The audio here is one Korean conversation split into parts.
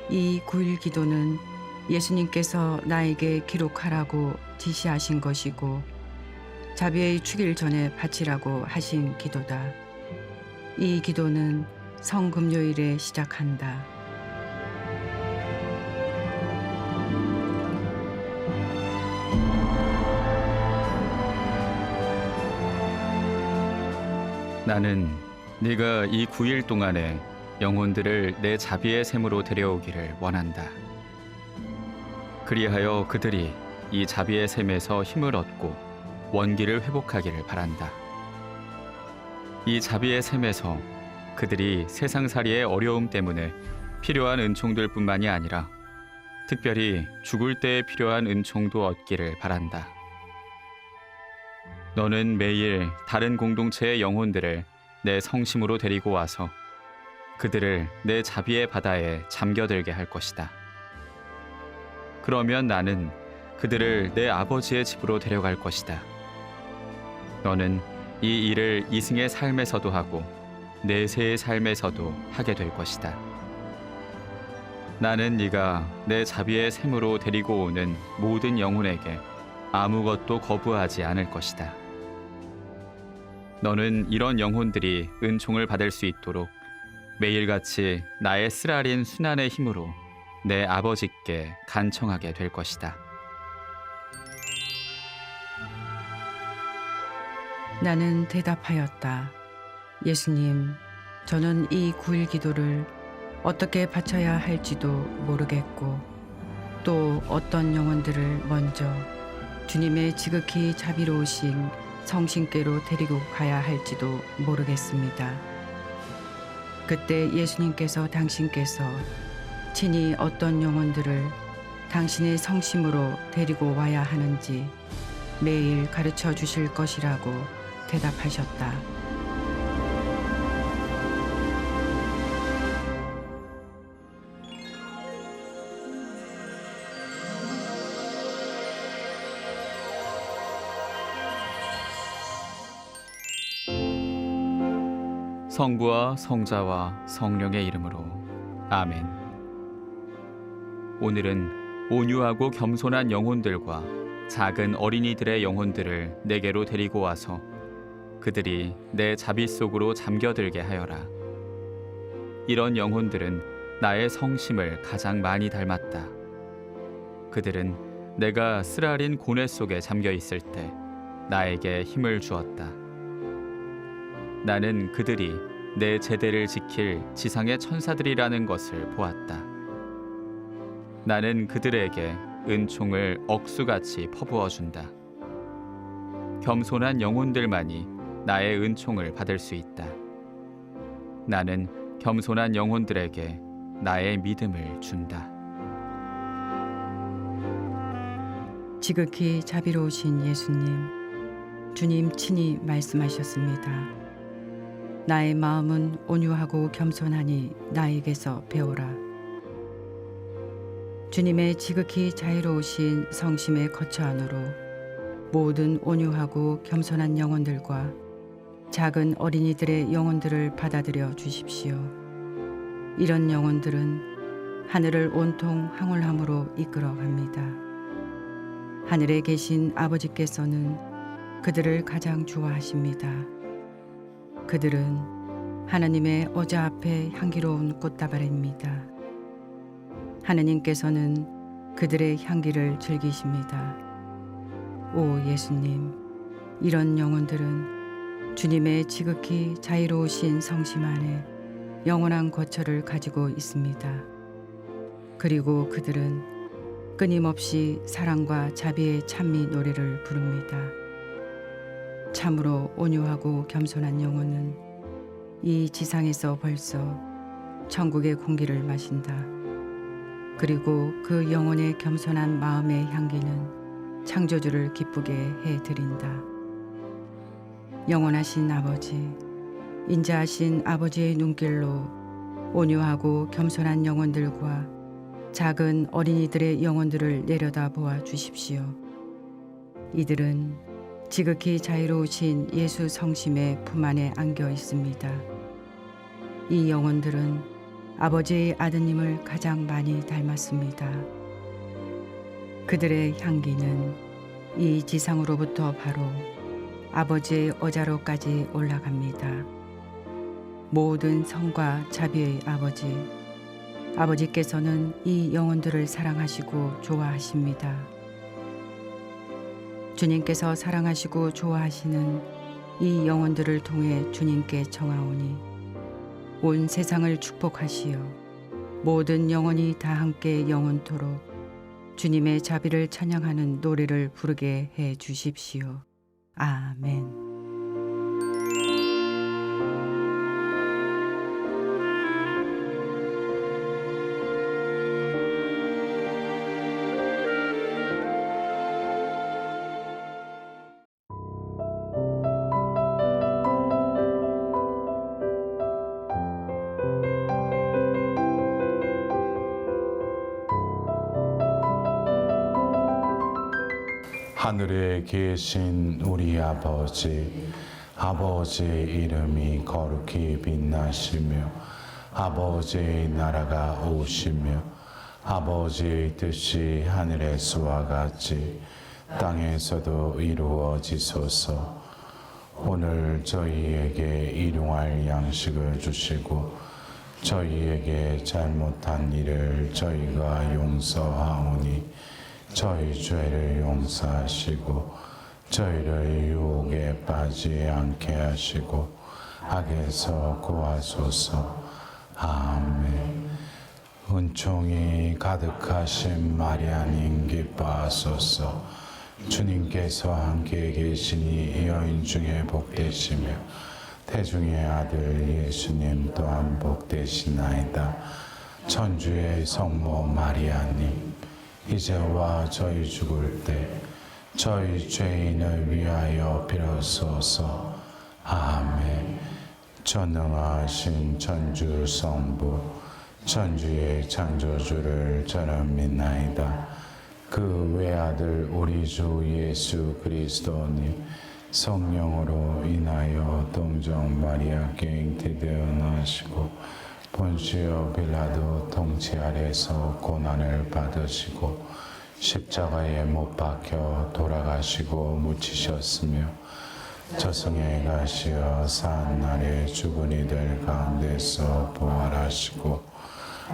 이 9일 기도는 예수님께서 나에게 기록하라고 지시하신 것이고 자비의 축일 전에 바치라고 하신 기도다. 이 기도는 성금요일에 시작한다. 나는 네가 이 9일 동안에 영혼들을 내 자비의 샘으로 데려오기를 원한다. 그리하여 그들이 이 자비의 샘에서 힘을 얻고 원기를 회복하기를 바란다. 이 자비의 샘에서 그들이 세상살이의 어려움 때문에 필요한 은총들뿐만이 아니라 특별히 죽을 때에 필요한 은총도 얻기를 바란다. 너는 매일 다른 공동체의 영혼들을 내 성심으로 데리고 와서 그들을 내 자비의 바다에 잠겨들게 할 것이다. 그러면 나는 그들을 내 아버지의 집으로 데려갈 것이다. 너는 이 일을 이승의 삶에서도 하고 내세의 삶에서도 하게 될 것이다. 나는 네가 내 자비의 샘으로 데리고 오는 모든 영혼에게 아무것도 거부하지 않을 것이다. 너는 이런 영혼들이 은총을 받을 수 있도록 매일같이 나의 쓰라린 순환의 힘으로 내 아버지께 간청하게 될 것이다. 나는 대답하였다. 예수님, 저는 이 9일 기도를 어떻게 바쳐야 할지도 모르겠고 또 어떤 영혼들을 먼저 주님의 지극히 자비로우신 성신께로 데리고 가야 할지도 모르겠습니다. 그때 예수님께서 당신께서 친히 어떤 영혼들을 당신의 성심으로 데리고 와야 하는지 매일 가르쳐 주실 것이라고 대답하셨다. 성부와 성자와 성령의 이름으로 아멘. 오늘은 온유하고 겸손한 영혼들과 작은 어린이들의 영혼들을 내게로 데리고 와서 그들이 내 자비 속으로 잠겨들게 하여라. 이런 영혼들은 나의 성심을 가장 많이 닮았다. 그들은 내가 쓰라린 고뇌 속에 잠겨 있을 때 나에게 힘을 주었다. 나는 그들이 내 제대를 지킬 지상의 천사들이라는 것을 보았다. 나는 그들에게 은총을 억수같이 퍼부어 준다. 겸손한 영혼들만이 나의 은총을 받을 수 있다. 나는 겸손한 영혼들에게 나의 믿음을 준다. 지극히 자비로우신 예수님, 주님 친히 말씀하셨습니다. 나의 마음은 온유하고 겸손하니 나에게서 배우라. 주님의 지극히 자유로우신 성심의 거처 안으로 모든 온유하고 겸손한 영혼들과 작은 어린이들의 영혼들을 받아들여 주십시오. 이런 영혼들은 하늘을 온통 황홀함으로 이끌어 갑니다. 하늘에 계신 아버지께서는 그들을 가장 좋아하십니다. 그들은 하나님의 어자 앞에 향기로운 꽃다발입니다. 하느님께서는 그들의 향기를 즐기십니다. 오 예수님, 이런 영혼들은 주님의 지극히 자유로우신 성심 안에 영원한 거처를 가지고 있습니다. 그리고 그들은 끊임없이 사랑과 자비의 찬미 노래를 부릅니다. 참으로 온유하고 겸손한 영혼은 이 지상에서 벌써 천국의 공기를 마신다. 그리고 그 영혼의 겸손한 마음의 향기는 창조주를 기쁘게 해드린다. 영원하신 아버지, 인자하신 아버지의 눈길로 온유하고 겸손한 영혼들과 작은 어린이들의 영혼들을 내려다보아 주십시오. 이들은 지극히 자유로우신 예수 성심의 품 안에 안겨 있습니다. 이 영혼들은 아버지의 아드님을 가장 많이 닮았습니다. 그들의 향기는 이 지상으로부터 바로 아버지의 어자로까지 올라갑니다. 모든 성과 자비의 아버지께서는 이 영혼들을 사랑하시고 좋아하십니다. 주님께서 사랑하시고 좋아하시는 이 영혼들을 통해 주님께 청하오니 온 세상을 축복하시어 모든 영혼이 다 함께 영원토록 주님의 자비를 찬양하는 노래를 부르게 해 주십시오. 아멘. 하늘에 계신 우리 아버지의 이름이 거룩히 빛나시며 아버지의 나라가 오시며 아버지의 뜻이 하늘에서와 같이 땅에서도 이루어지소서. 오늘 저희에게 일용할 양식을 주시고 저희에게 잘못한 일을 저희가 용서하오니 저희 죄를 용서하시고 저희를 유혹에 빠지지 않게 하시고 악에서 구하소서. 아멘. 은총이 가득하신 마리아님 기뻐하소서. 주님께서 함께 계시니 여인 중에 복되시며 태중의 아들 예수님 또한 복되시나이다. 천주의 성모 마리아님, 이제와 저희 죽을 때 저희 죄인을 위하여 빌어소서. 아멘. 전능하신 천주 성부, 천주의 창조주를 저는 믿나이다. 그 외아들 우리 주 예수 그리스도님, 성령으로 인하여 동정 마리아께 잉태되어 나시고 본시오 빌라도 통치 아래서 고난을 받으시고 십자가에 못 박혀 돌아가시고 묻히셨으며 저승에 가시어 사한날에 죽은 이들 가운데서 부활하시고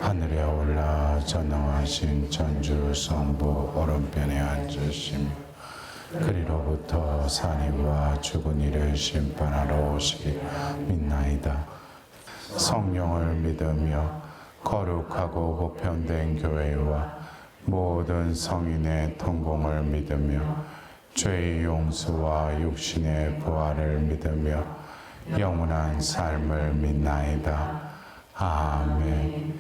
하늘에 올라 전능하신 천주 성부 오른편에 앉으시며 그리로부터 산이와 죽은 이를 심판하러 오시리 믿나이다. 성령을 믿으며 거룩하고 보편된 교회와 모든 성인의 통공을 믿으며 죄의 용서와 육신의 부활을 믿으며 영원한 삶을 믿나이다. 아멘.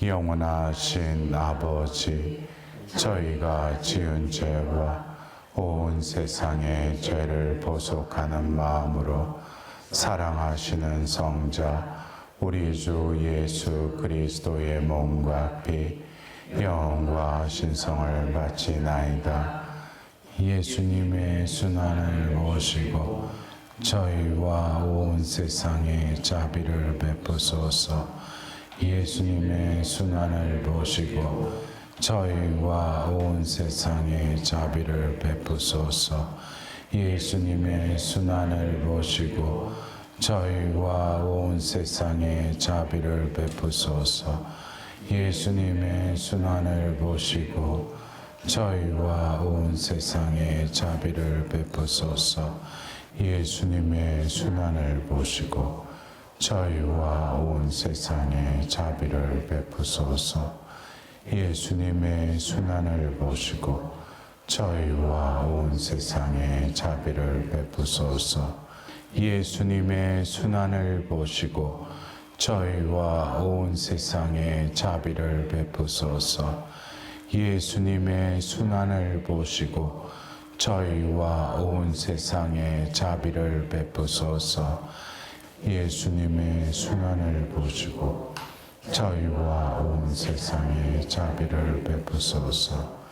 영원하신 아버지, 저희가 지은 죄와 온 세상의 죄를 보속하는 마음으로 사랑하시는 성자 우리 주 예수 그리스도의 몸과 피, 영과 신성을 바치나이다. 예수님의 순환을 모시고 저희와 온 세상에 자비를 베푸소서. 예수님의 순환을 보시고 저희와 온 세상에 자비를 베푸소서. 예수님의 순환을 보시고 저희와 온 세상에 자비를 베푸소서. 예수님의 순환을 보시고 저희와 온 세상에 자비를 베푸소서. 예수님의 순환을 보시고 저희와 온 세상에 자비를 베푸소서. 예수님의 순환을 보시고 저희와 온 세상에 자비를 베푸소서. 예수님의 순환을 보시고 저희와 온 세상에 자비를 베푸소서. 예수님의 순환을 보시고 저희와 온 세상에 자비를 베푸소서. 예수님의 순환을 보시고 저희와 온 세상에 자비를 베푸소서.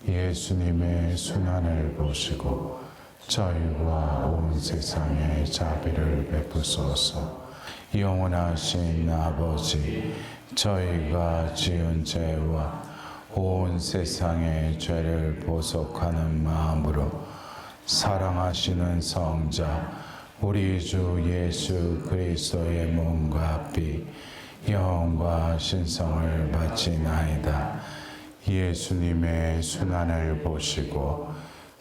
예수님의 순환을 보시고 저희와 온 세상에 자비를 베푸소서. 영원하신 아버지, 저희가 지은 죄와 온 세상의 죄를 보속하는 마음으로 사랑하시는 성자 우리 주 예수 그리스도의 몸과 피 영과 신성을 바치나이다. 예수님의 순환을 보시고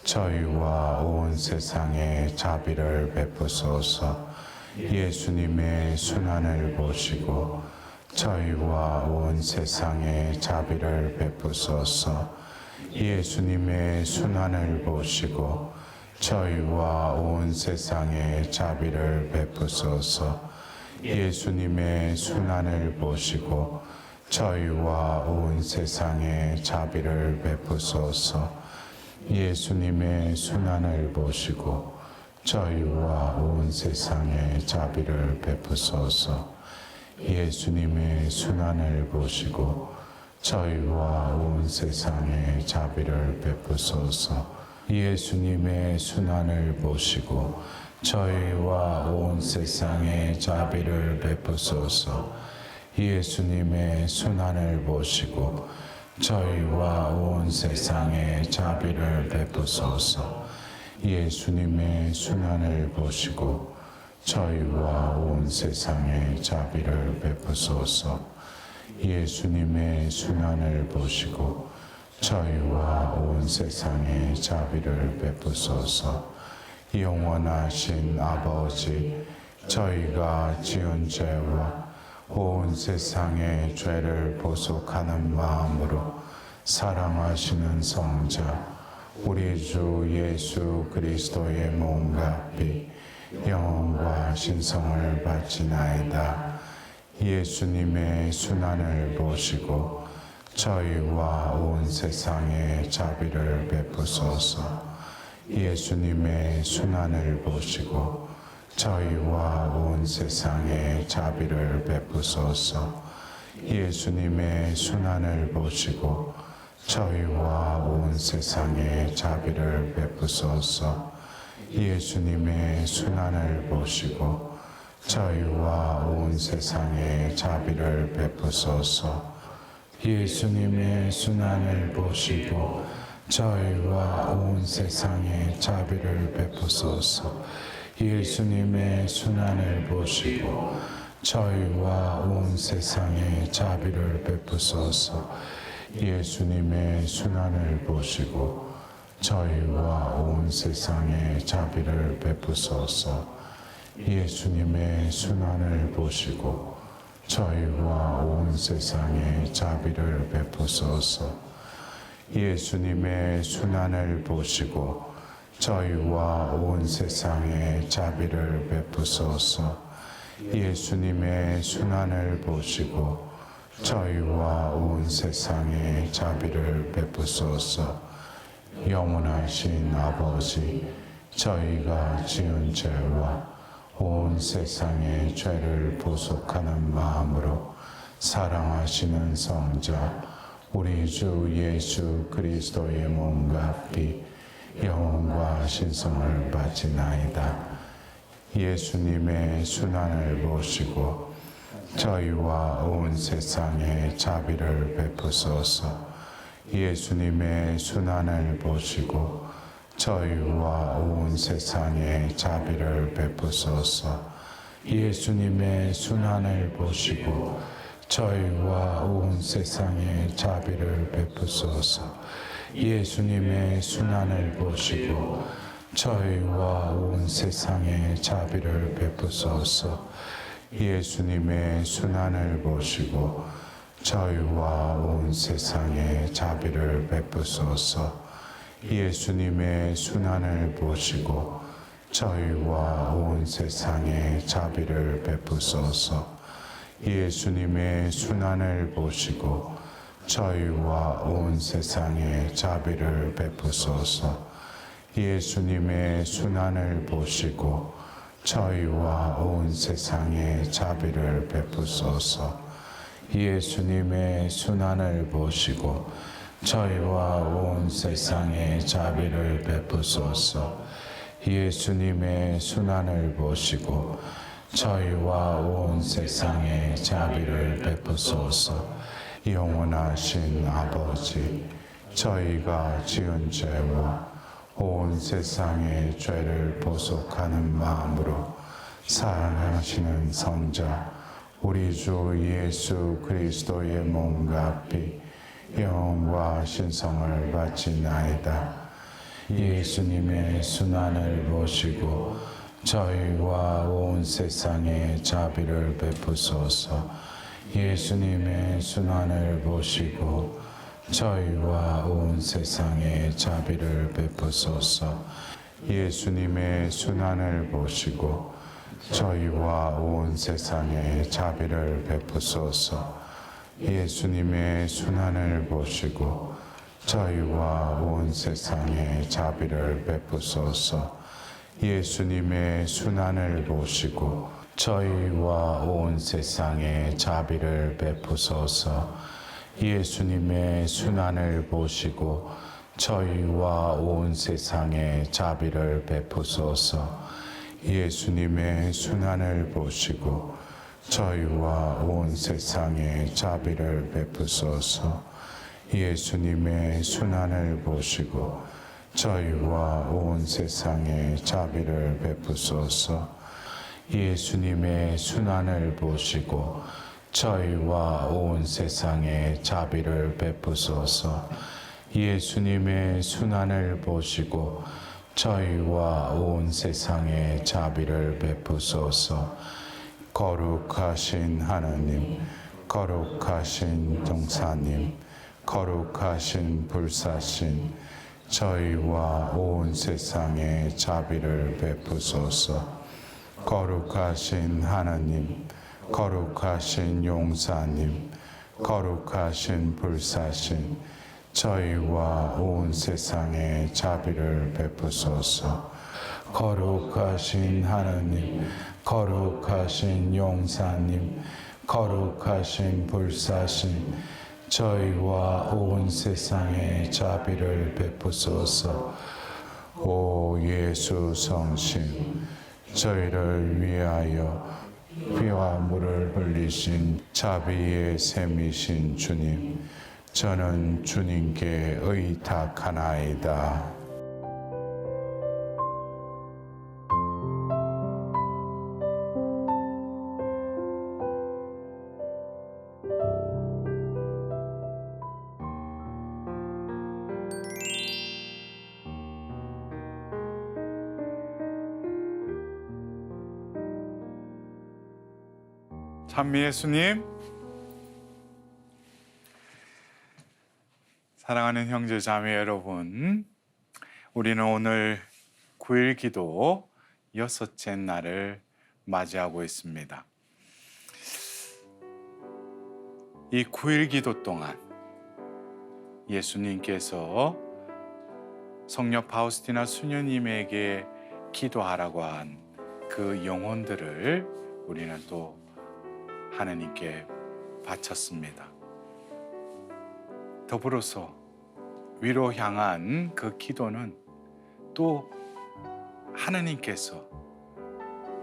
저희와 온 세상에 자비를 베푸소서. 예수님의 순환을 보시고 저희와 온 세상에 자비를 베푸소서. 예수님의 순환을 보시고 저희와 온 세상에 자비를 베푸소서. 예수님의 순환을 보시고 저희와 온 세상에 자비를 베푸소서. 예수님의 순환을 보시고 저희와 온 세상에 자비를 베푸소서. 예수님의 순환을 보시고 저희와 온 세상에 자비를 베푸소서. 예수님의 순환을 보시고 저희와 온 세상에 자비를 베푸소서. 예수님의 순환을 보시고 저희와 온 세상에 자비를 베푸소서. 예수님의 순환을 보시고 저희와 온 세상에 자비를 베푸소서. 예수님의 순환을 보시고 저희와 온 세상에 자비를 베푸소서. 영원하신 아버지, 저희가 지은 죄와 온 세상의 죄를 보속하는 마음으로 사랑하시는 성자 우리 주 예수 그리스도의 몸과 피 영과 신성을 바치나이다. 예수님의 순환을 보시고 저희와 온 세상에 자비를 베푸소서. 예수님의 순환을 보시고 저희와 온 세상에 자비를 베푸소서. 예수님의 순환을 보시고 저희와 온 세상에 자비를 베푸소서. 예수님의 순환을 보시고 저희와 온 세상에 자비를 베푸소서. 예수님의 순환을 보시고 저희와 온 세상에 자비를 베푸소서. 예수님의 순환을 보시고 저희와 온 세상에 자비를 베푸소서. 예수님의 순환을 보시고 저희와 온 세상에 자비를 베푸소서. 예수님의 순환을 보시고 저희와 온 세상에 자비를 베푸소서. 예수님의 순환을 보시고 저희와 온 세상에 자비를 베푸소서. 예수님의 순환을 보시고 저희와 온 세상에 자비를 베푸소서. 영원하신 아버지, 저희가 지은 죄와 온 세상의 죄를 보속하는 마음으로 사랑하시는 성자 우리 주 예수 그리스도의 몸과 피 영혼과 신성을 바치나이다. 예수님의 순환을 보시고 저희와 온 세상에 자비를 베푸소서. 예수님의 순환을 보시고 저희와 온 세상에 자비를 베푸소서. 예수님의 순환을 보시고 저희와 온 세상에 자비를 베푸소서. 예수님의 순환을 보시고 저희와 온 세상에 자비를 베푸소서. 예수님의 순환을 보시고 저희와 온 세상에 자비를 베푸소서. 예수님의 순환을 보시고 저희와 온 세상에 자비를 베푸소서. 예수님의 순환을 보시고 저희와 온 세상에 자비를 베푸소서. 예수님의 순환을 보시고 저희와 온 세상에 자비를 베푸소서. 예수님의 순환을 보시고 저희와 온 세상에 자비를 베푸소서. 예수님의 순환을 보시고 저희와 온 세상에 자비를 베푸소서. 영원하신 아버지, 저희가 지은 죄와 온 세상의 죄를 보속하는 마음으로 사랑하시는 성자 우리 주 예수 그리스도의 몸과 피 영과 신성을 바치나이다. 예수님의 순환을 보시고 저희와 온 세상에 자비를 베푸소서. 예수님의 순환을 보시고 저희와 온 세상에 자비를 베푸소서. 예수님의 순환을 보시고 저희와 온 세상에 자비를 베푸소서. 예수님의 순환을 보시고 저희와 온 세상에 자비를 베푸소서. 예수님의 순환을 보시고 저희와 온 세상에 자비를 베푸소서. 예수님의 순환을 보시고 저희와 온 세상에 자비를 베푸소서. 예수님의 순환을 보시고 저희와 온 세상에 자비를 베푸소서. 예수님의 순환을 보시고 저희와 온 세상에 자비를 베푸소서. 예수님의 순환을 보시고 저희와 온 세상에 자비를 베푸소서. 예수님의 순환을 보시고 저희와 온 세상에 자비를 베푸소서. 거룩하신 하느님, 거룩하신 동사님, 거룩하신 불사신 저희와 온 세상에 자비를 베푸소서. 거룩하신 하느님, 거룩하신 용사님, 거룩하신 불사신 저희와 온 세상에 자비를 베푸소서. 거룩하신 하느님, 거룩하신 용사님, 거룩하신 불사신 저희와 온 세상에 자비를 베푸소서. 오 예수 성심, 저희를 위하여 피와 물을 흘리신 자비의 샘이신 주님, 저는 주님께 의탁하나이다. 찬미 예수님, 사랑하는 형제 자매 여러분, 우리는 오늘 9일 기도 6째 날을 맞이하고 있습니다. 이 9일 기도 동안 예수님께서 성녀 파우스티나 수녀님에게 기도하라고 한 그 영혼들을 우리는 또 하나님께 바쳤습니다. 더불어서 위로 향한 그 기도는 또 하나님께서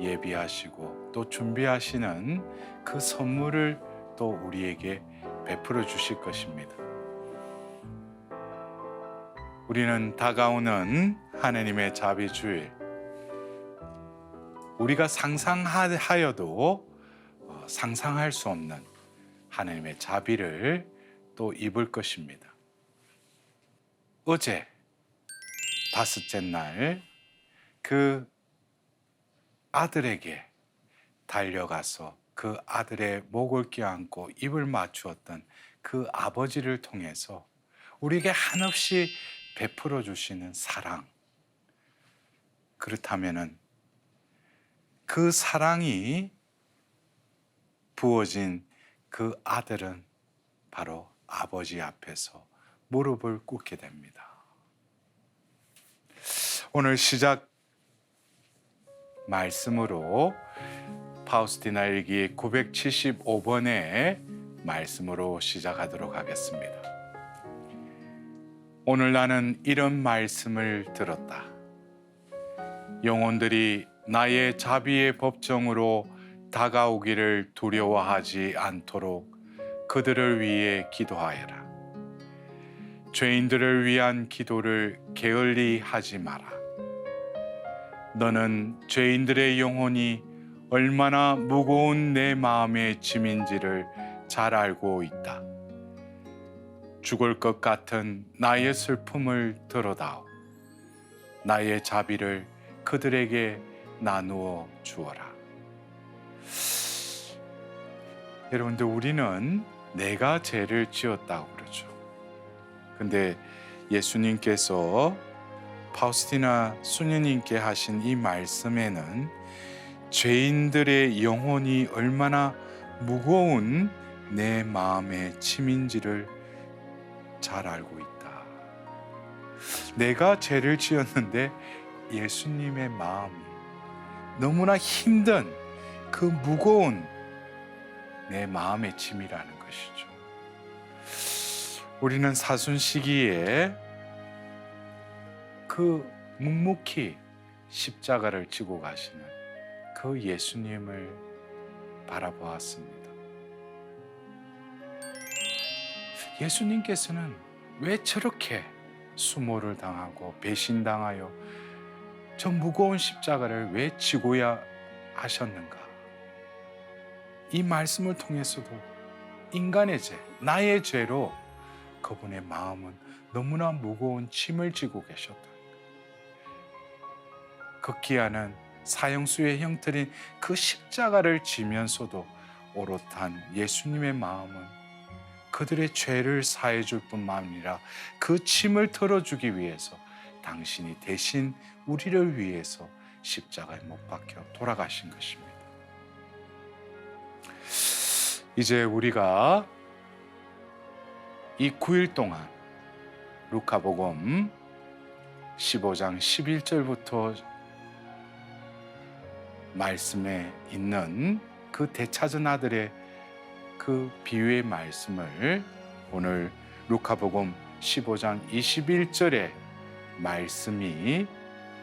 예비하시고 또 준비하시는 그 선물을 또 우리에게 베풀어 주실 것입니다. 우리는 다가오는 하나님의 자비주일, 우리가 상상하여도 상상할 수 없는 하나님의 자비를 또 입을 것입니다. 어제 5째 날 그 아들에게 달려가서 그 아들의 목을 껴안고 입을 맞추었던 그 아버지를 통해서 우리에게 한없이 베풀어 주시는 사랑, 그렇다면은 그 사랑이 부어진 그 아들은 바로 아버지 앞에서 무릎을 꿇게 됩니다. 오늘 시작 말씀으로 파우스티나 일기 975번의 말씀으로 시작하도록 하겠습니다. 오늘 나는 이런 말씀을 들었다. 영혼들이 나의 자비의 법정으로 다가오기를 두려워하지 않도록 그들을 위해 기도하여라. 죄인들을 위한 기도를 게을리 하지 마라. 너는 죄인들의 영혼이 얼마나 무거운 내 마음의 짐인지를 잘 알고 있다. 죽을 것 같은 나의 슬픔을 들어다오. 나의 자비를 그들에게 나누어 주어라. 여러분들, 우리는 내가 죄를 지었다고 그러죠. 근데 예수님께서 파우스티나 수녀님께 하신 이 말씀에는 죄인들의 영혼이 얼마나 무거운 내 마음의 짐인지를 잘 알고 있다. 내가 죄를 지었는데 예수님의 마음이 너무나 힘든 그 무거운 내 마음의 짐이라는 것이죠. 우리는 사순 시기에 그 묵묵히 십자가를 지고 가시는 그 예수님을 바라보았습니다. 예수님께서는 왜 저렇게 수모를 당하고 배신당하여 저 무거운 십자가를 왜 지고야 하셨는가? 이 말씀을 통해서도 인간의 죄, 나의 죄로 그분의 마음은 너무나 무거운 짐을 지고 계셨다. 극기야는 사형수의 형틀인 그 십자가를 지면서도 오롯한 예수님의 마음은 그들의 죄를 사해 줄 뿐만 아니라 그 짐을 덜어주기 위해서 당신이 대신 우리를 위해서 십자가에 못 박혀 돌아가신 것입니다. 이제 우리가 이 9일 동안 루카복음 15장 11절부터 말씀에 있는 그 대찾은 아들의 그 비유의 말씀을 오늘 루카복음 15장 21절의 말씀이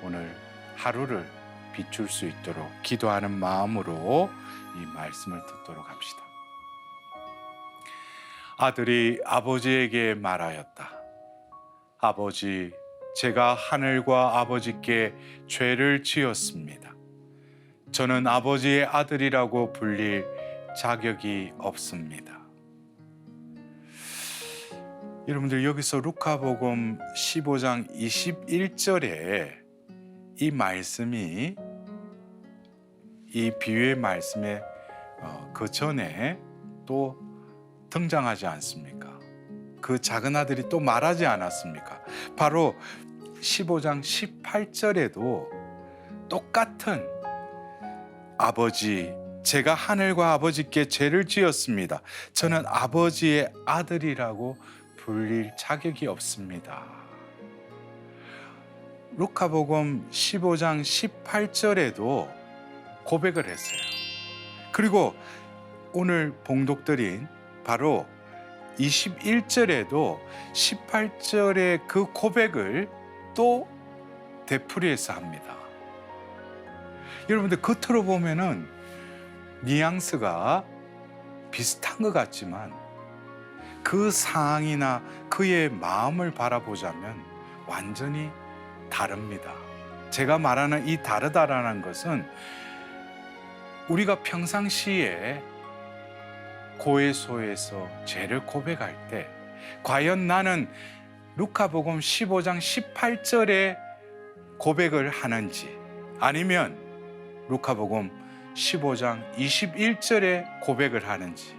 오늘 하루를 비출 수 있도록 기도하는 마음으로 이 말씀을 듣도록 합시다. 아들이 아버지에게 말하였다. 아버지, 제가 하늘과 아버지께 죄를 지었습니다. 저는 아버지의 아들이라고 불릴 자격이 없습니다. 여러분들, 여기서 루카복음 15장 21절에 이 말씀이 이 비유의 말씀에 그 전에 또 등장하지 않습니까? 그 작은 아들이 또 말하지 않았습니까? 바로 15장 18절에도 똑같은 아버지, 제가 하늘과 아버지께 죄를 지었습니다. 저는 아버지의 아들이라고 불릴 자격이 없습니다. 루카복음 15장 18절에도 고백을 했어요. 그리고 오늘 봉독드린 바로 21절에도 18절의 그 고백을 또 되풀이해서 합니다. 여러분들, 겉으로 보면은 뉘앙스가 비슷한 것 같지만 그 상황이나 그의 마음을 바라보자면 완전히 다릅니다. 제가 말하는 이 다르다라는 것은 우리가 평상시에 고해소에서 죄를 고백할 때 과연 나는 루카복음 15장 18절에 고백을 하는지, 아니면 루카복음 15장 21절에 고백을 하는지,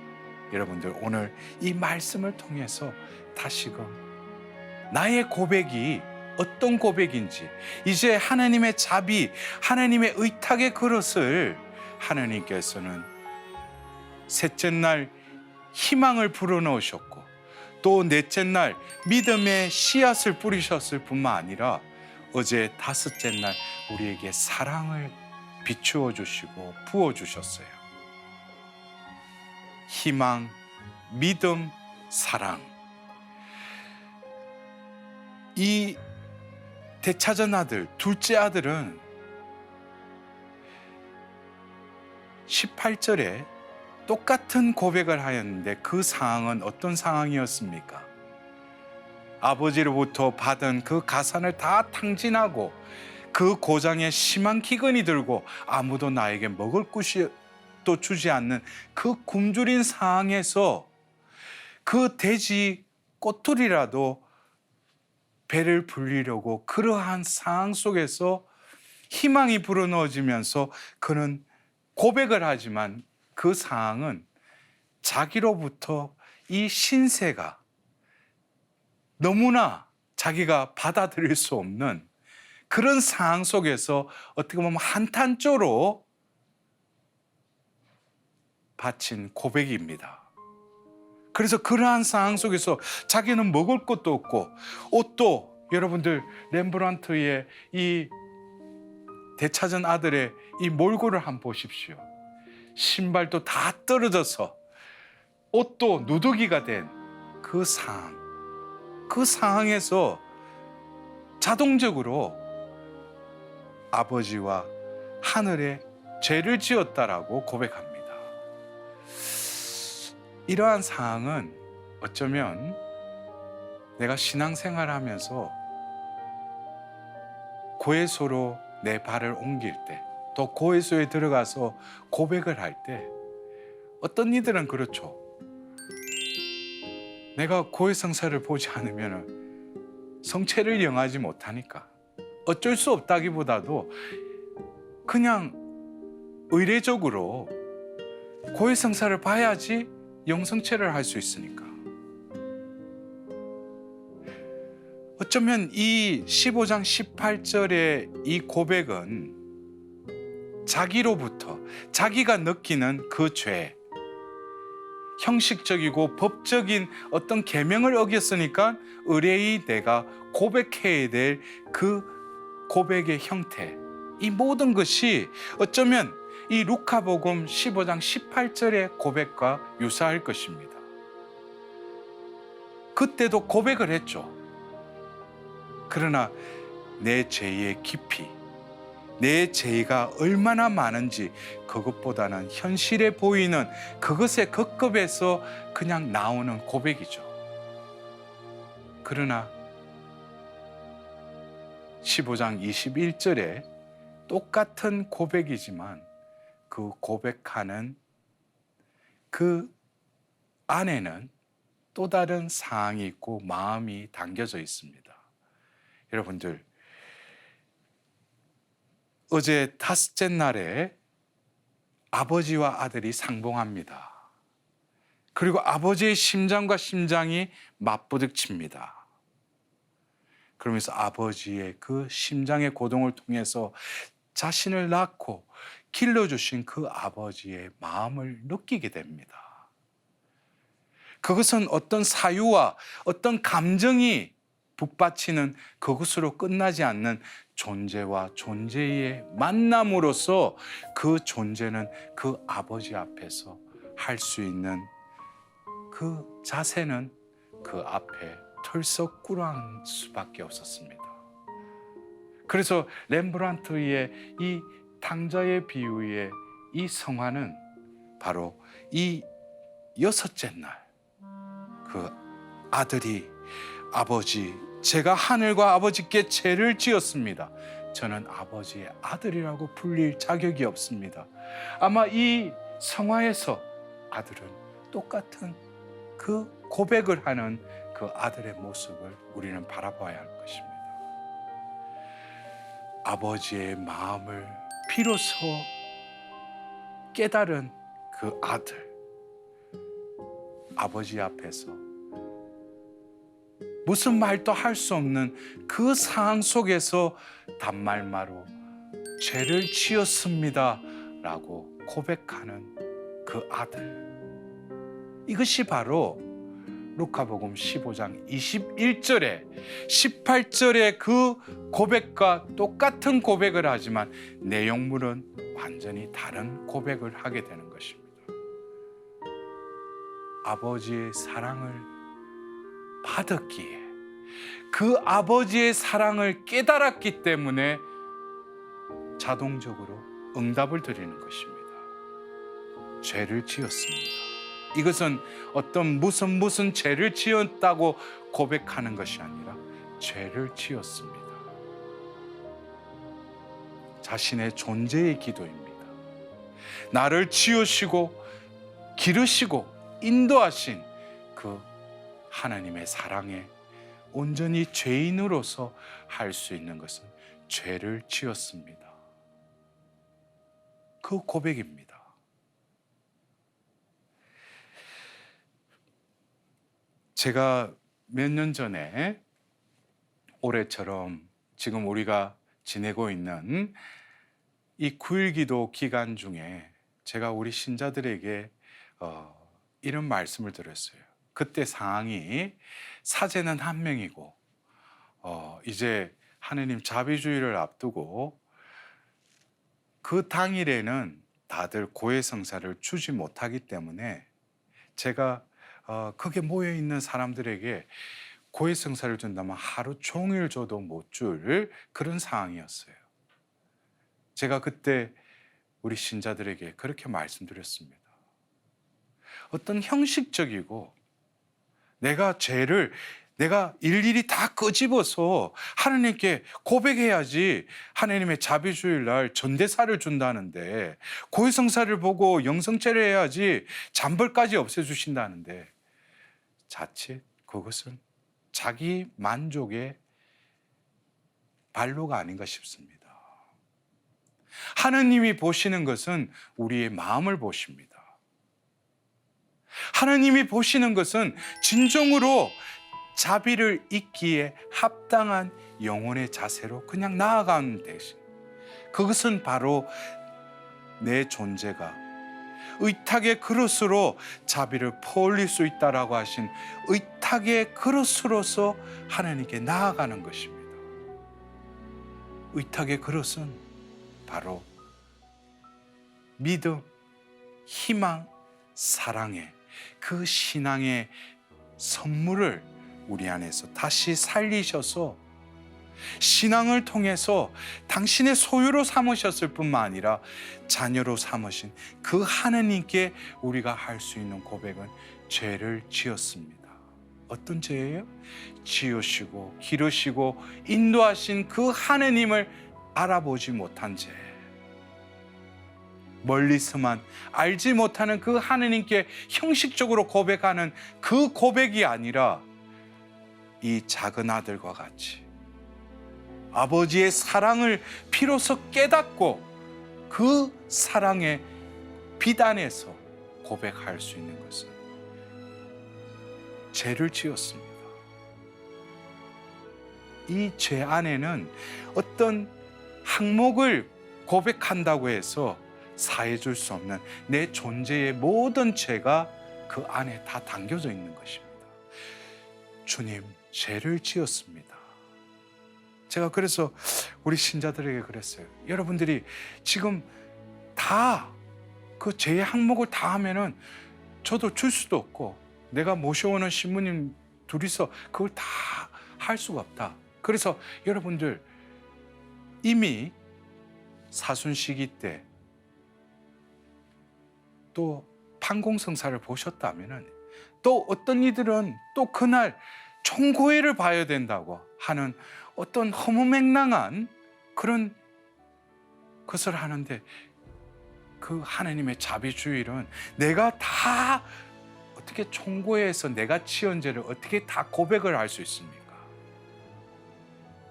여러분들 오늘 이 말씀을 통해서 다시금 나의 고백이 어떤 고백인지, 이제 하나님의 자비, 하나님의 의탁의 그릇을 하나님께서는 셋째 날 희망을 불어넣으셨고 또 넷째 날 믿음의 씨앗을 뿌리셨을 뿐만 아니라 어제 다섯째 날 우리에게 사랑을 비추어 주시고 부어 주셨어요. 희망, 믿음, 사랑. 이 대차전 아들, 둘째 아들은 18절에 똑같은 고백을 하였는데 그 상황은 어떤 상황이었습니까? 아버지로부터 받은 그 가산을 다 탕진하고 그 고장에 심한 기근이 들고 아무도 나에게 먹을 것도 주지 않는 그 굶주린 상황에서 그 돼지 꼬투리라도 배를 불리려고 그러한 상황 속에서 희망이 불어넣어지면서 그는 고백을 하지만 그 상황은 자기로부터 이 신세가 너무나 자기가 받아들일 수 없는 그런 상황 속에서 어떻게 보면 한탄조로 바친 고백입니다. 그래서 그러한 상황 속에서 자기는 먹을 것도 없고 옷도, 여러분들 렘브란트의 이 대차전 아들의 이 몰골을 한번 보십시오. 신발도 다 떨어져서 옷도 누더기가 된 그 상황, 그 상황에서 자동적으로 아버지와 하늘에 죄를 지었다라고 고백합니다. 이러한 상황은 어쩌면 내가 신앙생활 하면서 고해소로 내 발을 옮길 때, 또 고해소에 들어가서 고백을 할 때, 어떤 이들은 그렇죠. 내가 고해성사를 보지 않으면 성체를 영하지 못하니까 어쩔 수 없다기보다도 그냥 의례적으로 고해성사를 봐야지 영성체를 할 수 있으니까. 어쩌면 이 15장 18절의 이 고백은 자기로부터 자기가 느끼는 그 죄, 형식적이고 법적인 어떤 계명을 어겼으니까 의뢰의 내가 고백해야 될 그 고백의 형태, 이 모든 것이 어쩌면 이 루카복음 15장 18절의 고백과 유사할 것입니다. 그때도 고백을 했죠. 그러나 내 죄의 깊이, 내 죄가 얼마나 많은지 그것보다는 현실에 보이는 그것의 급급에서 그냥 나오는 고백이죠. 그러나 15장 21절에 똑같은 고백이지만 그 고백하는 그 안에는 또 다른 상황이 있고 마음이 담겨져 있습니다. 여러분들, 어제 다섯째 날에 아버지와 아들이 상봉합니다. 그리고 아버지의 심장과 심장이 맞부딪힙니다. 그러면서 아버지의 그 심장의 고동을 통해서 자신을 낳고 길러주신 그 아버지의 마음을 느끼게 됩니다. 그것은 어떤 사유와 어떤 감정이 북받치는 그것으로 끝나지 않는 존재와 존재의 만남으로서 그 존재는 그 아버지 앞에서 할 수 있는 그 자세는 그 앞에 털썩꾸러한 수밖에 없었습니다. 그래서 렘브란트의 이 탕자의 비유의 이 성화는 바로 이 여섯째 날 그 아들이 아버지, 제가 하늘과 아버지께 죄를 지었습니다. 저는 아버지의 아들이라고 불릴 자격이 없습니다. 아마 이 성화에서 아들은 똑같은 그 고백을 하는 그 아들의 모습을 우리는 바라봐야 할 것입니다. 아버지의 마음을 비로소 깨달은 그 아들, 아버지 앞에서 무슨 말도 할 수 없는 그 상황 속에서 단말마로 죄를 지었습니다 라고 고백하는 그 아들, 이것이 바로 루카복음 15장 21절에 18절의 그 고백과 똑같은 고백을 하지만 내용물은 완전히 다른 고백을 하게 되는 것입니다. 아버지의 사랑을 받았기에, 그 아버지의 사랑을 깨달았기 때문에 자동적으로 응답을 드리는 것입니다. 죄를 지었습니다. 이것은 어떤 무슨 죄를 지었다고 고백하는 것이 아니라 죄를 지었습니다. 자신의 존재의 기도입니다. 나를 지으시고 기르시고 인도하신 그 하나님의 사랑에 온전히 죄인으로서 할 수 있는 것은 죄를 지었습니다. 그 고백입니다. 제가 몇 년 전에 올해처럼 지금 우리가 지내고 있는 이 9일 기도 기간 중에 제가 우리 신자들에게 이런 말씀을 드렸어요. 그때 상황이 사제는 한 명이고 이제 하느님 자비주의를 앞두고 그 당일에는 다들 고해성사를 주지 못하기 때문에 제가 거기에 모여있는 사람들에게 고해성사를 준다면 하루 종일 줘도 못 줄 그런 상황이었어요. 제가 그때 우리 신자들에게 그렇게 말씀드렸습니다. 어떤 형식적이고 내가 죄를 내가 일일이 다 끄집어서 하나님께 고백해야지 하나님의 자비주일 날 전대사를 준다는데, 고해성사를 보고 영성죄를 해야지 잔벌까지 없애주신다는데, 자칫 그것은 자기 만족의 발로가 아닌가 싶습니다. 하나님이 보시는 것은 우리의 마음을 보십니다. 하나님이 보시는 것은 진정으로 자비를 잊기에 합당한 영혼의 자세로 그냥 나아가는 대신, 그것은 바로 내 존재가 의탁의 그릇으로 자비를 퍼올릴 수 있다라고 하신 의탁의 그릇으로서 하나님께 나아가는 것입니다. 의탁의 그릇은 바로 믿음, 희망, 사랑의 그 신앙의 선물을 우리 안에서 다시 살리셔서 신앙을 통해서 당신의 소유로 삼으셨을 뿐만 아니라 자녀로 삼으신 그 하나님께 우리가 할 수 있는 고백은 죄를 지었습니다. 어떤 죄예요? 지으시고 기르시고 인도하신 그 하나님을 알아보지 못한 죄, 멀리서만 알지 못하는 그 하나님께 형식적으로 고백하는 그 고백이 아니라 이 작은 아들과 같이 아버지의 사랑을 비로소 깨닫고 그 사랑의 비단에서 고백할 수 있는 것은 죄를 지었습니다. 이 죄 안에는 어떤 항목을 고백한다고 해서 사해줄 수 없는 내 존재의 모든 죄가 그 안에 다 담겨져 있는 것입니다. 주님, 죄를 지었습니다. 제가 그래서 우리 신자들에게 그랬어요. 여러분들이 지금 다 그 죄의 항목을 다 하면은 저도 줄 수도 없고 내가 모셔오는 신부님 둘이서 그걸 다 할 수가 없다. 그래서 여러분들 이미 사순 시기 때 또 판공성사를 보셨다면은, 또 어떤 이들은 또 그날 총고회를 봐야 된다고 하는 어떤 허무맹랑한 그런 것을 하는데, 그 하나님의 자비주의는 내가 다 어떻게 총고회에서 내가 지은 죄를 어떻게 다 고백을 할 수 있습니까?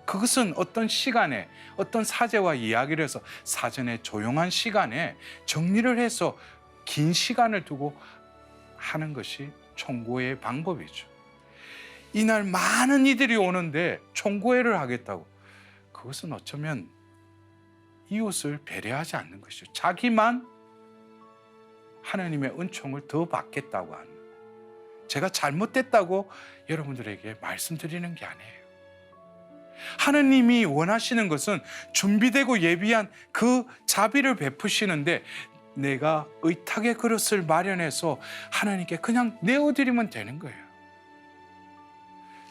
그것은 어떤 시간에 어떤 사제와 이야기를 해서 사전에 조용한 시간에 정리를 해서 긴 시간을 두고 하는 것이 총고회의 방법이죠. 이날 많은 이들이 오는데 총고회를 하겠다고, 그것은 어쩌면 이웃을 배려하지 않는 것이죠. 자기만 하나님의 은총을 더 받겠다고 하는, 제가 잘못됐다고 여러분들에게 말씀드리는 게 아니에요. 하나님이 원하시는 것은 준비되고 예비한 그 자비를 베푸시는데, 내가 의탁의 그릇을 마련해서 하나님께 그냥 내어드리면 되는 거예요.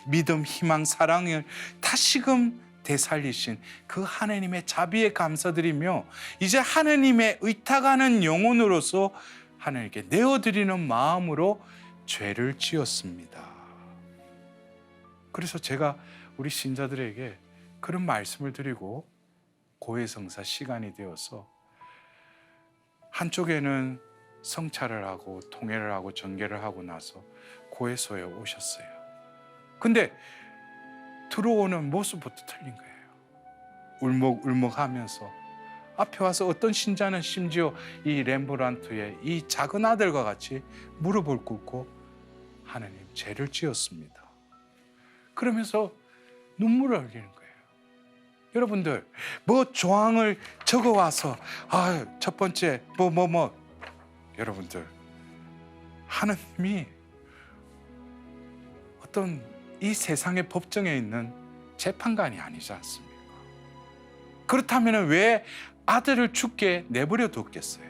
믿음, 희망, 사랑을 다시금 되살리신 그 하나님의 자비에 감사드리며, 이제 하나님의 의탁하는 영혼으로서 하나님께 내어드리는 마음으로 죄를 지었습니다. 그래서 제가 우리 신자들에게 그런 말씀을 드리고 고해성사 시간이 되어서 한쪽에는 성찰을 하고 통회를 하고 정결을 하고 나서 고해소에 오셨어요. 근데 들어오는 모습부터 틀린 거예요. 울먹울먹하면서 앞에 와서 어떤 신자는 심지어 이 렘브란트의 이 작은 아들과 같이 무릎을 꿇고 하나님 죄를 지었습니다. 그러면서 눈물을 흘리는 거예요. 여러분들 뭐 조항을 적어와서 첫 번째 여러분들 하나님이 어떤 이 세상의 법정에 있는 재판관이 아니지 않습니까? 그렇다면 왜 아들을 죽게 내버려 뒀겠어요?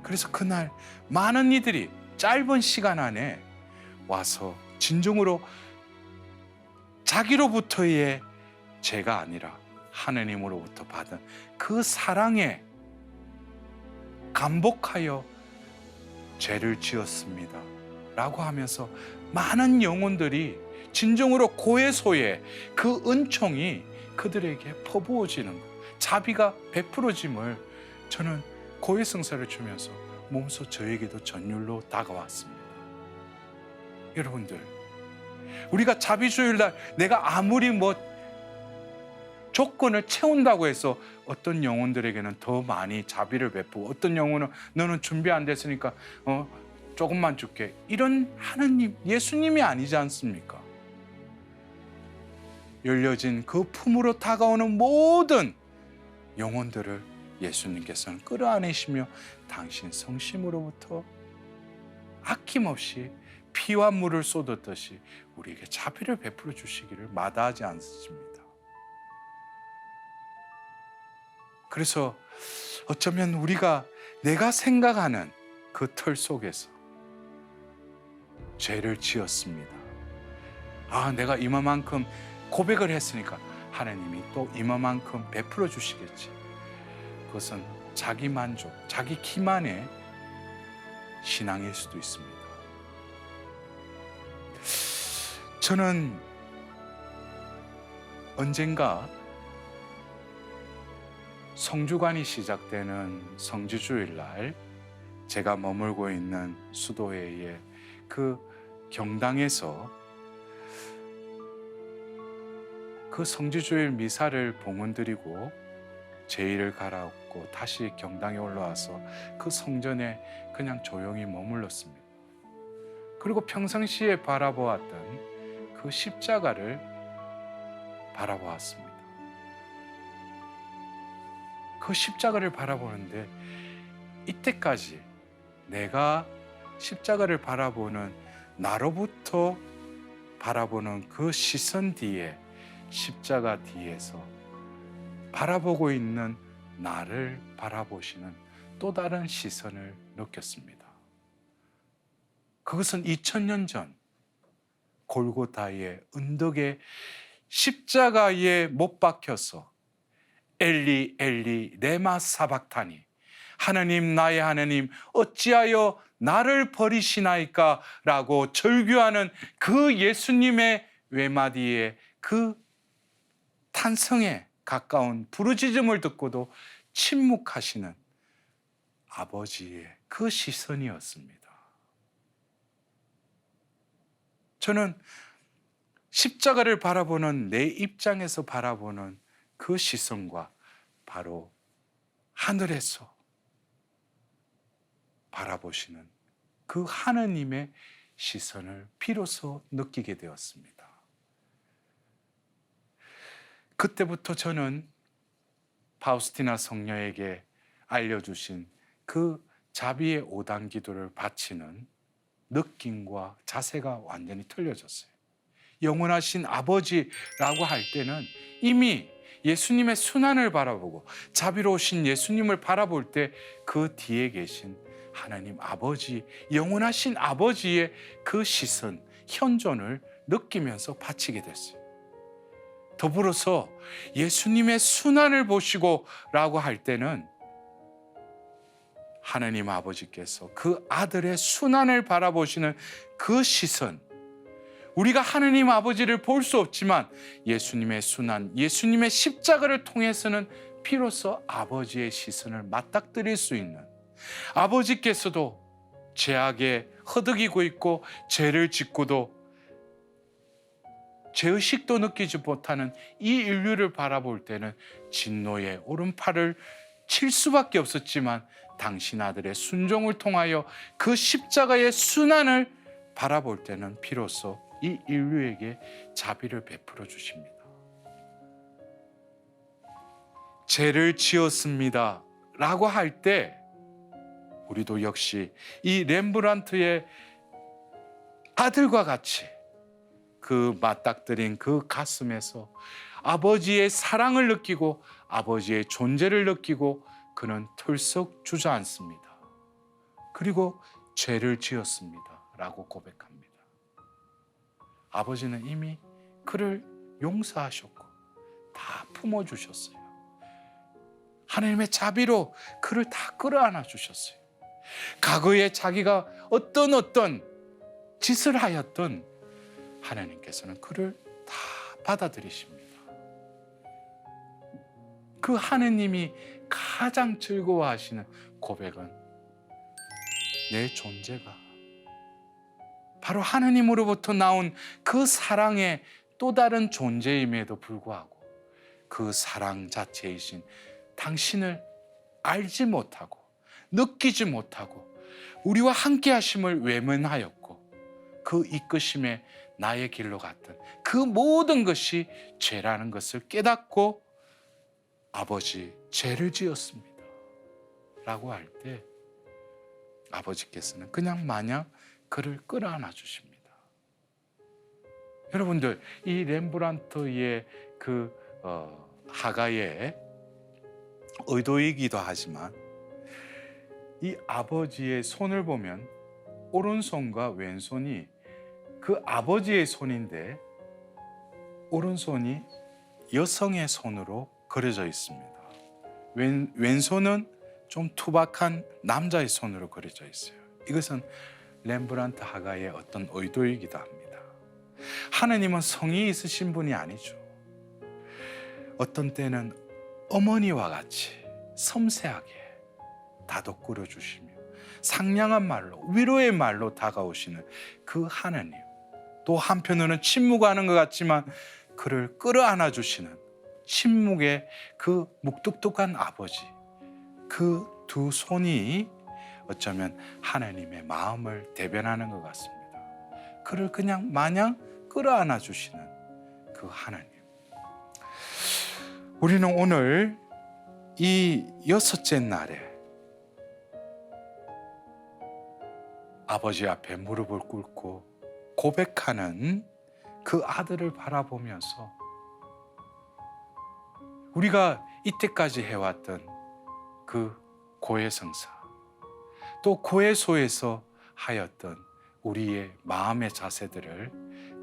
그래서 그날 많은 이들이 짧은 시간 안에 와서 진정으로 자기로부터의 죄가 아니라 하나님으로부터 받은 그 사랑에 감복하여 죄를 지었습니다 라고 하면서 많은 영혼들이 진정으로 고해소의 그 은총이 그들에게 퍼부어지는 것, 자비가 베풀어짐을 저는 고해성사를 주면서 몸소 저에게도 전율로 다가왔습니다. 여러분들, 우리가 자비주일날 내가 아무리 조건을 채운다고 해서 어떤 영혼들에게는 더 많이 자비를 베푸고 어떤 영혼은 너는 준비 안 됐으니까 조금만 줄게, 이런 하나님, 예수님이 아니지 않습니까? 열려진 그 품으로 다가오는 모든 영혼들을 예수님께서는 끌어안으시며 당신 성심으로부터 아낌없이 피와 물을 쏟았듯이 우리에게 자비를 베풀어 주시기를 마다하지 않으십니다. 그래서 어쩌면 우리가 내가 생각하는 그 틀 속에서 죄를 지었습니다. 내가 이만큼 고백을 했으니까 하나님이 또 이만큼 베풀어 주시겠지. 그것은 자기 만족, 자기 기만의 신앙일 수도 있습니다. 저는 언젠가 성주관이 시작되는 성지주일날 제가 머물고 있는 수도회의 그 경당에서 그 성지주일 미사를 봉헌드리고 제의를 갈아엎고 다시 경당에 올라와서 그 성전에 그냥 조용히 머물렀습니다. 그리고 평상시에 바라보았던 그 십자가를 바라보았습니다. 그 십자가를 바라보는데 이때까지 내가 십자가를 바라보는 나로부터 바라보는 그 시선 뒤에, 십자가 뒤에서 바라보고 있는 나를 바라보시는 또 다른 시선을 느꼈습니다. 그것은 2000년 전 골고다의 언덕에 십자가에 못 박혀서 엘리 엘리 레마 사박타니, 하나님 나의 하나님 어찌하여 나를 버리시나이까 라고 절규하는 그 예수님의 외마디에 그 탄성에 가까운 부르짖음을 듣고도 침묵하시는 아버지의 그 시선이었습니다. 저는 십자가를 바라보는 내 입장에서 바라보는 그 시선과 바로 하늘에서 바라보시는 그 하느님의 시선을 비로소 느끼게 되었습니다. 그때부터 저는 파우스티나 성녀에게 알려주신 그 자비의 5단 기도를 바치는 느낌과 자세가 완전히 틀려졌어요. 영원하신 아버지라고 할 때는 이미 예수님의 순환을 바라보고 자비로우신 예수님을 바라볼 때 그 뒤에 계신 하나님 아버지, 영원하신 아버지의 그 시선, 현존을 느끼면서 바치게 됐어요. 더불어서 예수님의 순환을 보시고 라고 할 때는 하나님 아버지께서 그 아들의 순환을 바라보시는 그 시선, 우리가 하나님 아버지를 볼 수 없지만 예수님의 순환, 예수님의 십자가를 통해서는 비로소 아버지의 시선을 맞닥뜨릴 수 있는, 아버지께서도 죄악에 허덕이고 있고 죄를 짓고도 죄의식도 느끼지 못하는 이 인류를 바라볼 때는 진노의 오른팔을 칠 수밖에 없었지만 당신 아들의 순종을 통하여 그 십자가의 순환을 바라볼 때는 비로소 이 인류에게 자비를 베풀어 주십니다. 죄를 지었습니다 라고 할 때 우리도 역시 이 렘브란트의 아들과 같이 그 맞닥뜨린 그 가슴에서 아버지의 사랑을 느끼고 아버지의 존재를 느끼고 그는 털썩 주저앉습니다. 그리고 죄를 지었습니다 라고 고백합니다. 아버지는 이미 그를 용서하셨고 다 품어주셨어요. 하나님의 자비로 그를 다 끌어안아 주셨어요. 과거에 자기가 어떤 짓을 하였던 하나님께서는 그를 다 받아들이십니다. 그 하나님이 가장 즐거워하시는 고백은 내 존재가 바로 하나님으로부터 나온 그 사랑의 또 다른 존재임에도 불구하고 그 사랑 자체이신 당신을 알지 못하고 느끼지 못하고 우리와 함께 하심을 외면하였고 그 이끄심에 나의 길로 갔던 그 모든 것이 죄라는 것을 깨닫고 아버지 죄를 지었습니다 라고 할 때 아버지께서는 그냥 마냥 그를 끌어안아 주십니다. 여러분들 이 렘브란트의 그 화가의 의도이기도 하지만 이 아버지의 손을 보면 오른손과 왼손이 그 아버지의 손인데 오른손이 여성의 손으로 그려져 있습니다. 왼손은 좀 투박한 남자의 손으로 그려져 있어요. 이것은 렘브란트 화가의 어떤 의도이기도 합니다. 하나님은 성이 있으신 분이 아니죠. 어떤 때는 어머니와 같이 섬세하게 다독거려 주시며 상냥한 말로 위로의 말로 다가오시는 그 하나님, 또 한편으로는 침묵하는 것 같지만 그를 끌어안아 주시는 침묵의 그 묵뚝뚝한 아버지, 그 두 손이 어쩌면 하나님의 마음을 대변하는 것 같습니다. 그를 그냥 마냥 끌어안아 주시는 그 하나님. 우리는 오늘 이 여섯째 날에 아버지 앞에 무릎을 꿇고 고백하는 그 아들을 바라보면서 우리가 이때까지 해왔던 그 고해성사, 또 고해소에서 하였던 우리의 마음의 자세들을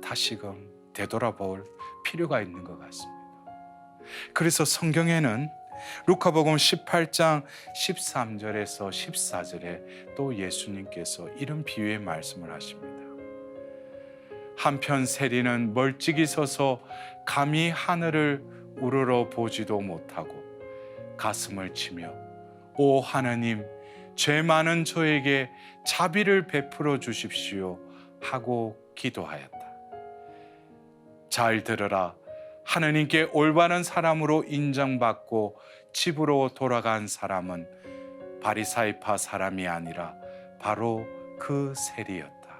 다시금 되돌아볼 필요가 있는 것 같습니다. 그래서 성경에는 루카복음 18장 13절에서 14절에 또 예수님께서 이런 비유의 말씀을 하십니다. 한편 세리는 멀찍이 서서 감히 하늘을 우러러 보지도 못하고 가슴을 치며 오 하나님, 죄 많은 저에게 자비를 베풀어 주십시오 하고 기도하였다. 잘 들으라. 하나님께 올바른 사람으로 인정받고 집으로 돌아간 사람은 바리사이파 사람이 아니라 바로 그 세리였다.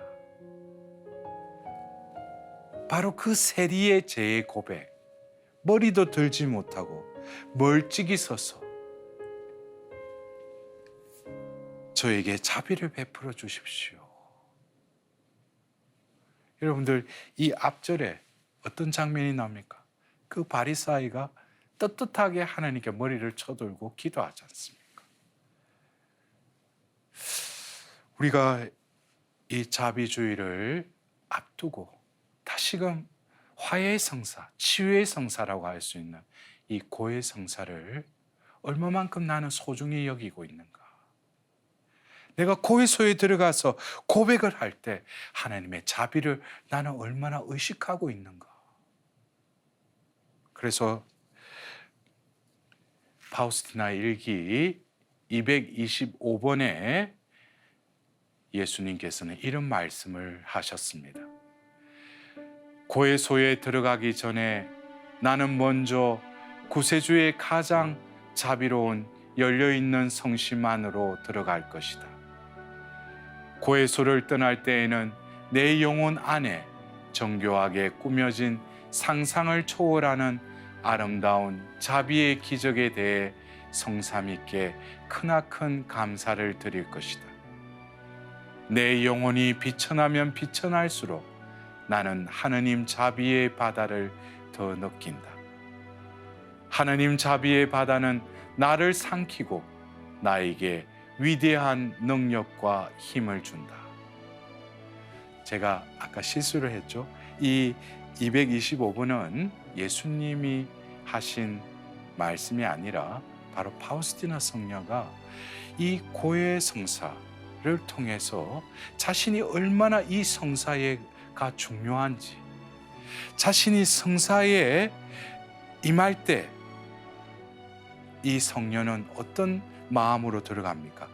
바로 그 세리의 죄의 고백, 머리도 들지 못하고 멀찍이 서서 저에게 자비를 베풀어 주십시오. 여러분들 이 앞절에 어떤 장면이 나옵니까? 그 바리사이가 떳떳하게 하나님께 머리를 쳐들고 기도하지 않습니까? 우리가 이 자비주의를 앞두고 다시금 화해의 성사, 치유의 성사라고 할 수 있는 이 고의 성사를 얼마만큼 나는 소중히 여기고 있는가? 내가 고해소에 들어가서 고백을 할 때 하나님의 자비를 나는 얼마나 의식하고 있는가. 그래서 파우스티나 일기 225번에 예수님께서는 이런 말씀을 하셨습니다. 고해소에 들어가기 전에 나는 먼저 구세주의 가장 자비로운 열려있는 성심 안으로 들어갈 것이다. 고해소를 떠날 때에는 내 영혼 안에 정교하게 꾸며진 상상을 초월하는 아름다운 자비의 기적에 대해 성삼 있게 크나큰 감사를 드릴 것이다. 내 영혼이 비천하면 비천할수록 나는 하느님 자비의 바다를 더 느낀다. 하느님 자비의 바다는 나를 삼키고 나에게 위대한 능력과 힘을 준다. 제가 아까 실수를 했죠. 이 225번은 예수님이 하신 말씀이 아니라 바로 파우스티나 성녀가 이 고해 성사를 통해서 자신이 얼마나 이 성사가 중요한지, 자신이 성사에 임할 때 이 성녀는 어떤 마음으로 들어갑니까?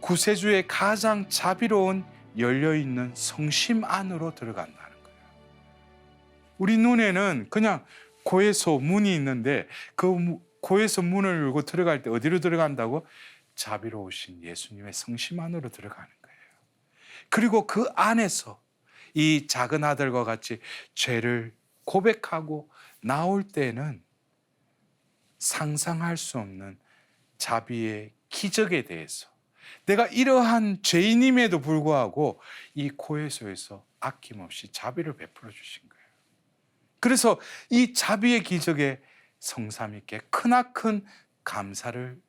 구세주의 가장 자비로운 열려있는 성심 안으로 들어간다는 거예요. 우리 눈에는 그냥 고해소 문이 있는데 그 고해소 문을 열고 들어갈 때 어디로 들어간다고? 자비로우신 예수님의 성심 안으로 들어가는 거예요. 그리고 그 안에서 이 작은 아들과 같이 죄를 고백하고 나올 때는 상상할 수 없는 자비의 기적에 대해서, 내가 이러한 죄인임에도 불구하고 이 고해소에서 아낌없이 자비를 베풀어 주신 거예요. 그래서 이 자비의 기적에 성삼 있게 크나큰 감사를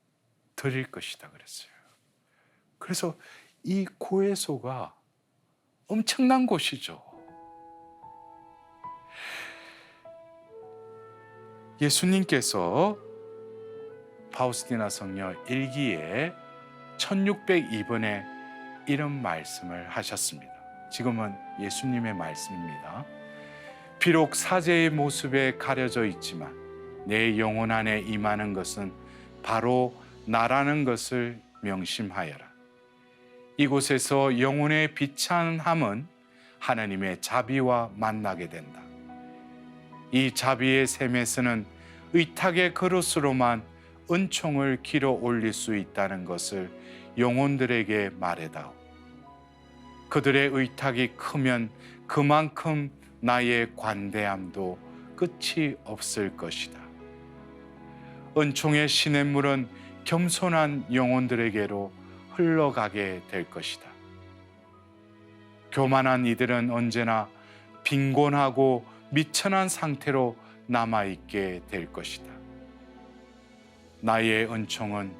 드릴 것이다 그랬어요. 그래서 이 고해소가 엄청난 곳이죠. 예수님께서 파우스티나 성녀 일기에 1602번에 이런 말씀을 하셨습니다. 지금은 예수님의 말씀입니다. 비록 사제의 모습에 가려져 있지만 내 영혼 안에 임하는 것은 바로 나라는 것을 명심하여라. 이곳에서 영혼의 비찬함은 하나님의 자비와 만나게 된다. 이 자비의 샘에서는 의탁의 그릇으로만 은총을 길어 올릴 수 있다는 것을 영혼들에게 말해다오. 그들의 의탁이 크면 그만큼 나의 관대함도 끝이 없을 것이다. 은총의 시냇물은 겸손한 영혼들에게로 흘러가게 될 것이다. 교만한 이들은 언제나 빈곤하고 미천한 상태로 남아있게 될 것이다. 나의 은총은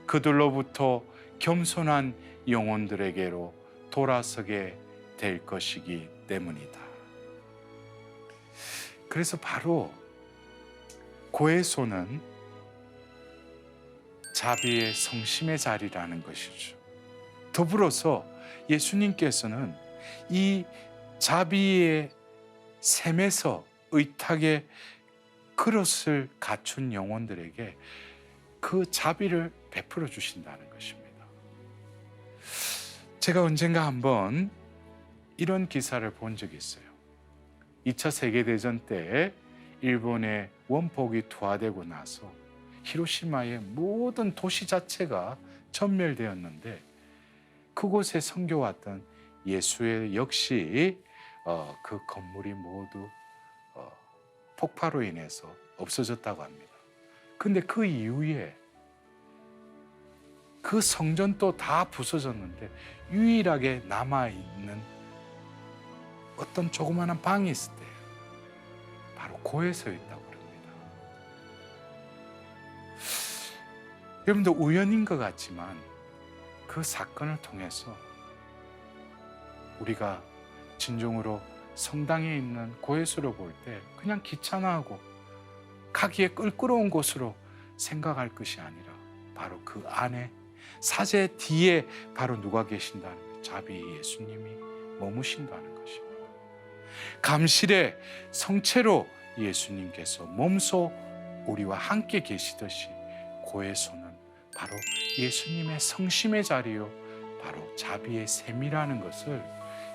그들로부터 겸손한 영혼들에게로 돌아서게 될 것이기 때문이다. 그래서 바로 고해소는 자비의 성심의 자리라는 것이죠. 더불어서 예수님께서는 이 자비의 샘에서 의탁의 그릇을 갖춘 영혼들에게 그 자비를 베풀어 주신다는 것입니다. 제가 언젠가 한번 이런 기사를 본 적이 있어요. 2차 세계대전 때 일본의 원폭이 투하되고 나서 히로시마의 모든 도시 자체가 전멸되었는데 그곳에 선교왔던 예수의 역시 그 건물이 모두 폭파로 인해서 없어졌다고 합니다. 근데 그 이후에 그 성전도 다 부서졌는데 유일하게 남아있는 어떤 조그마한 방이 있을 때 바로 고해소에 있다고 그럽니다. 여러분들 우연인 것 같지만 그 사건을 통해서 우리가 진정으로 성당에 있는 고해소를 볼 때 그냥 귀찮아하고 가기에 껄끄러운 곳으로 생각할 것이 아니라 바로 그 안에 사제 뒤에 바로 누가 계신다는 거예요? 자비의 예수님이 머무신다는 것입니다. 감실의 성체로 예수님께서 몸소 우리와 함께 계시듯이 고에서는 바로 예수님의 성심의 자리요, 바로 자비의 샘이라는 것을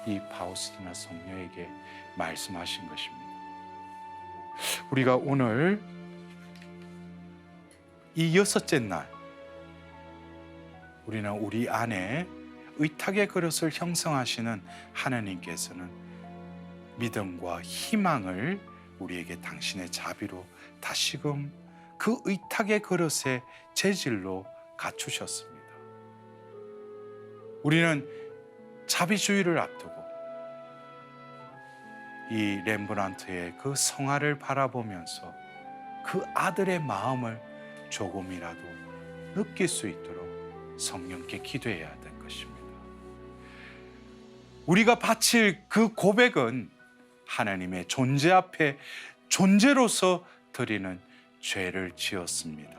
이 파우스티나 성녀에게 말씀하신 것입니다. 우리가 오늘 이 여섯째 날, 우리는 우리 안에 의탁의 그릇을 형성하시는 하나님께서는 믿음과 희망을 우리에게 당신의 자비로 다시금 그 의탁의 그릇의 재질로 갖추셨습니다. 우리는 자비주의를 앞두고 이 렘브란트의 그 성화를 바라보면서 그 아들의 마음을 조금이라도 느낄 수 있도록 성령께 기도해야 될 것입니다. 우리가 바칠 그 고백은 하나님의 존재 앞에 존재로서 드리는 죄를 지었습니다.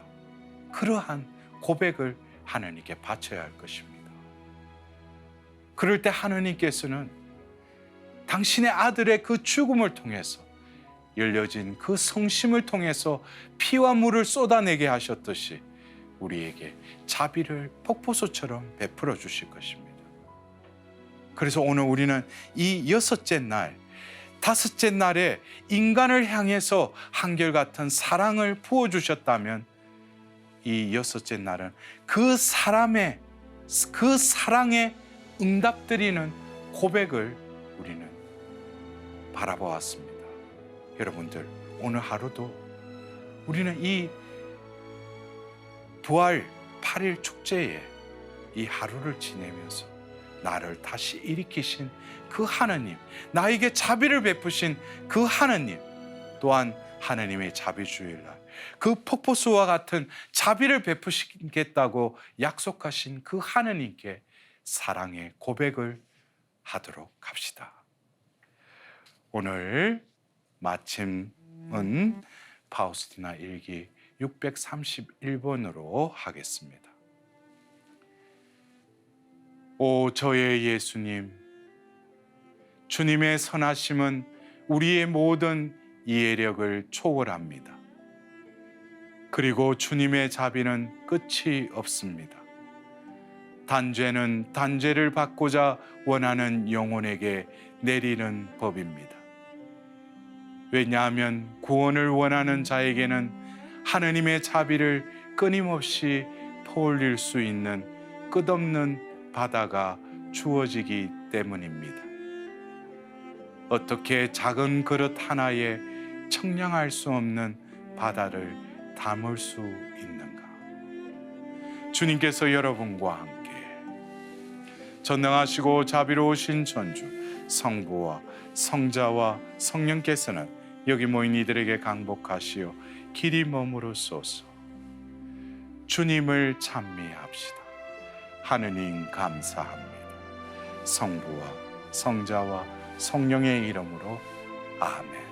그러한 고백을 하나님께 바쳐야 할 것입니다. 그럴 때 하나님께서는 당신의 아들의 그 죽음을 통해서 열려진 그 성심을 통해서 피와 물을 쏟아내게 하셨듯이 우리에게 자비를 폭포수처럼 베풀어 주실 것입니다. 그래서 오늘 우리는 이 여섯째 날, 다섯째 날에 인간을 향해서 한결같은 사랑을 부어주셨다면 이 여섯째 날은 그 사랑에 응답드리는 고백을 우리는 바라보았습니다. 여러분들, 오늘 하루도 우리는 이 부활 8일 축제에 이 하루를 지내면서 나를 다시 일으키신 그 하나님, 나에게 자비를 베푸신 그 하나님, 또한 하나님의 자비주일날 그 폭포수와 같은 자비를 베푸시겠다고 약속하신 그 하나님께 사랑의 고백을 하도록 합시다. 오늘 마침은 파우스티나 일기 631번으로 하겠습니다. 오 저의 예수님, 주님의 선하심은 우리의 모든 이해력을 초월합니다. 그리고 주님의 자비는 끝이 없습니다. 단죄는 단죄를 받고자 원하는 영혼에게 내리는 법입니다. 왜냐하면 구원을 원하는 자에게는 하느님의 자비를 끊임없이 퍼올릴 수 있는 끝없는 바다가 주어지기 때문입니다. 어떻게 작은 그릇 하나에 청량할 수 없는 바다를 담을 수 있는가? 주님께서 여러분과 함께 전능하시고 자비로우신 전주 성부와 성자와 성령께서는 여기 모인 이들에게 강복하시어 길이 머무르소서. 주님을 찬미합시다. 하느님 감사합니다. 성부와 성자와 성령의 이름으로 아멘.